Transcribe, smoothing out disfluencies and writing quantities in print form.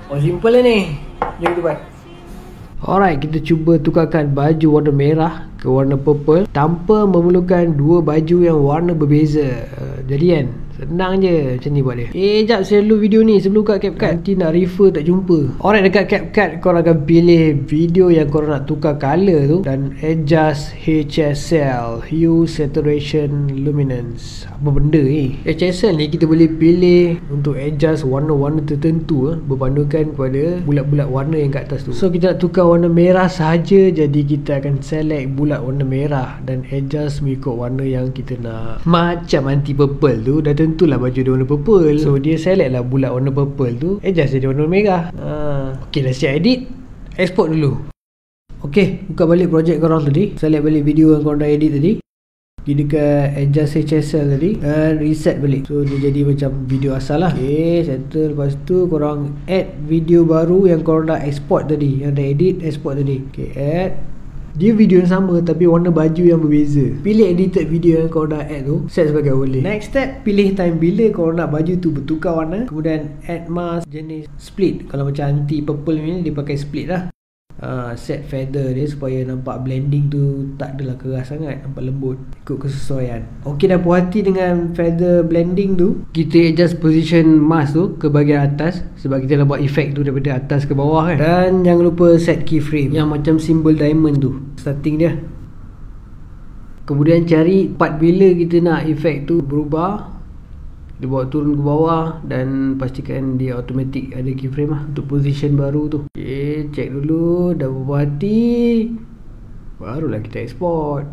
Oh, simple lah ni. Jom kita buat. Alright, kita cuba tukarkan baju warna merah ke warna purple tanpa memerlukan dua baju yang warna berbeza. Jadi kan, senang je macam ni buat dia. Jap, saya dulu video ni sebelum kat CapCut. Nanti nak refer tak jumpa. Alright, dekat CapCut korang akan pilih video yang korang nak tukar color tu dan adjust HSL, Hue, Saturation, Luminance. Apa benda ni? HSL ni kita boleh pilih untuk adjust warna-warna tertentu berpandukan kepada bulat-bulat warna yang kat atas tu. So kita nak tukar warna merah sahaja, jadi kita akan select bulat warna merah dan adjust mengikut warna yang kita nak. Macam anti purple tu dah tentulah baju dia warna purple, so dia select lah bulat warna purple tu, adjust jadi warna merah. Ok, dah siap edit, export dulu. Ok, buka balik projek korang tadi, select balik video yang korang dah edit tadi, pergi dekat adjust HSL tadi dan reset balik, so dia jadi macam video asal lah. Ok, settle. Lepas tu korang add video baru yang korang dah export tadi, yang dah edit export tadi. Ok, add. Dia video yang sama tapi warna baju yang berbeza. Pilih edited video yang korang dah add tu, set sebagai overlay. Next step, pilih time bila korang nak baju tu bertukar warna. Kemudian add mask jenis split. Kalau macam anti purple ni dia pakai split lah. Set feather dia supaya nampak blending tu tak adalah keras sangat, nampak lembut, ikut kesesuaian. Ok, dah puas hati dengan feather blending tu, kita adjust position mask tu ke bahagian atas sebab kita nak buat efek tu daripada atas ke bawah kan. Dan jangan lupa set keyframe yang macam simbol diamond tu, starting dia. Kemudian cari part bila kita nak efek tu berubah, dia bawa turun ke bawah dan pastikan dia automatic ada keyframe lah untuk position baru tu. Ok, check dulu, dah berpuas hati, barulah kita export.